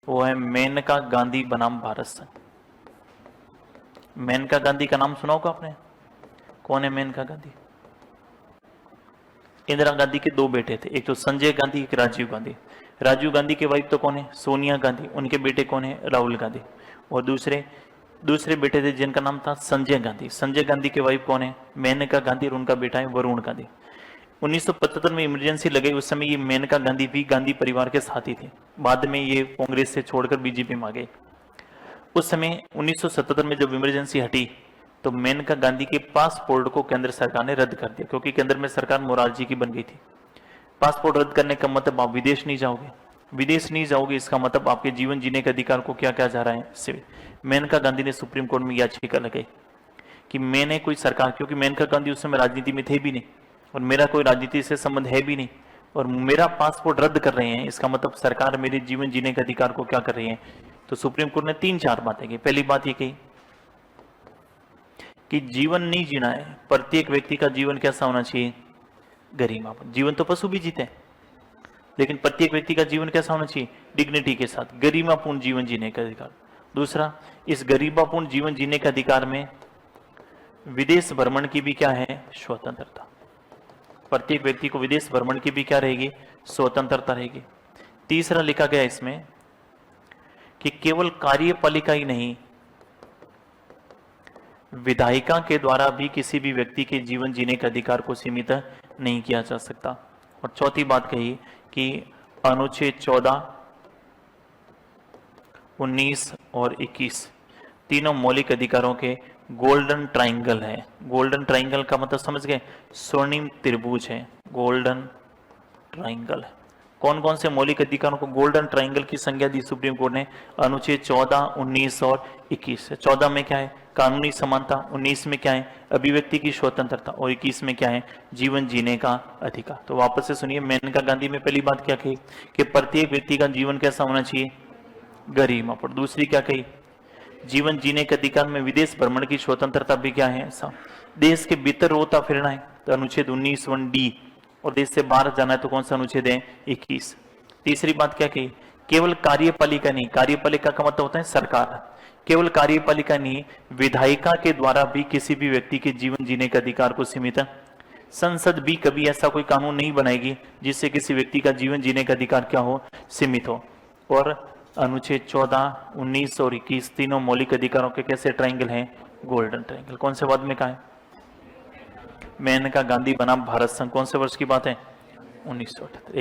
वो है मेनका गांधी बनाम भारत संघ। मेनका गांधी का नाम सुना होगा आपने? कौन है मेनका गांधी? इंदिरा गांधी के दो बेटे थे, एक तो संजय गांधी, एक राजीव गांधी। राजीव गांधी के वाइफ तो कौन है? सोनिया गांधी। उनके बेटे कौन है? राहुल गांधी। और दूसरे दूसरे बेटे थे जिनका नाम था संजय गांधी। संजय गांधी के वाइफ कौन है? मेनका गांधी, और उनका बेटा है वरुण गांधी। 1975 में इमरजेंसी लगी, उस समय ये मेनका गांधी भी गांधी परिवार के साथी थे। बाद में ये कांग्रेस से छोड़कर बीजेपी में आ गए। उस समय 1977 में जब इमरजेंसी हटी तो मेनका गांधी के पासपोर्ट को केंद्र सरकार ने रद्द कर दिया, क्योंकि केंद्र में सरकार मोरारजी की बन गई थी। पासपोर्ट रद्द करने का मतलब आप विदेश नहीं जाओगे, विदेश नहीं जाओगे इसका मतलब आपके जीवन जीने के अधिकार को क्या क्या जा रहा है इससे। मेनका गांधी ने सुप्रीम कोर्ट में याचिका लगाई कि मैंने कोई सरकार, क्योंकि मेनका गांधी उस समय राजनीति में थे भी नहीं और मेरा कोई राजनीति से संबंध है भी नहीं, और मेरा पासपोर्ट रद्द कर रहे हैं, इसका मतलब सरकार मेरे जीवन जीने के अधिकार को क्या कर रही है। तो सुप्रीम कोर्ट ने 3-4 बातें की। पहली बात ये कही कि जीवन नहीं जीना है, प्रत्येक व्यक्ति का जीवन कैसा होना चाहिए? गरिमापूर्ण। जीवन तो पशु भी जीते हैं, लेकिन प्रत्येक व्यक्ति का जीवन कैसा होना चाहिए? डिग्निटी के साथ, गरिमापूर्ण जीवन जीने का अधिकार। दूसरा, इस गरिमापूर्ण जीवन जीने के अधिकार में विदेश भ्रमण की भी क्या है? स्वतंत्रता। प्रत्येक व्यक्ति को विदेश भ्रमण की भी क्या रहेगी? स्वतंत्रता रहेगी। तीसरा लिखा गया इसमें कि केवल कार्यपालिका ही नहीं, विधायिका के द्वारा भी किसी भी व्यक्ति के जीवन जीने के अधिकार को सीमित नहीं किया जा सकता। और चौथी बात कही कि अनुच्छेद 14, 19 और 21 तीनों मौलिक अधिकारों के गोल्डन ट्राइंगल है। गोल्डन ट्राइंगल का मतलब समझ गए? स्वर्णिम त्रिभुज है, गोल्डन ट्राइंगल है। कौन कौन से मौलिक अधिकारों को गोल्डन ट्राइंगल की संज्ञा दी सुप्रीम कोर्ट ने? अनुच्छेद 14, 19 और 21। 14 में क्या है? कानूनी समानता। 19 में क्या है? अभिव्यक्ति की स्वतंत्रता। और 21 में क्या है? जीवन जीने का अधिकार। तो वापस से सुनिए, मेनका गांधी में पहली बात क्या कही कि प्रत्येक व्यक्ति का जीवन कैसा होना चाहिए? गरिमापूर्ण। दूसरी क्या कही? जीवन जीने के अधिकार में विदेश भ्रमण की स्वतंत्रता भी क्या है? ऐसा देश के भीतर रोता फिरना है तो अनुच्छेद 19(1)(d), और देश से बाहर जाना है तो कौन सा अनुच्छेद है? 21। तीसरी बात क्या कही? केवल कार्यपालिका नहीं, कार्यपालिका का मतलब होता है सरकार, केवल कार्यपालिका नहीं, विधायिका के द्वारा भी किसी भी व्यक्ति के जीवन जीने के अधिकार को सीमित है। संसद भी कभी ऐसा कोई कानून नहीं बनाएगी जिससे किसी व्यक्ति का जीवन जीने का अधिकार क्या हो? सीमित हो। और अनुच्छेद 14, 19 और 21 तीनों मौलिक अधिकारों के कैसे ट्राइंगल हैं? Golden triangle. कौन से वाद में कहा है? मेनका गांधी बनाम भारत संघ। कौन से वर्ष की बात है? 1978।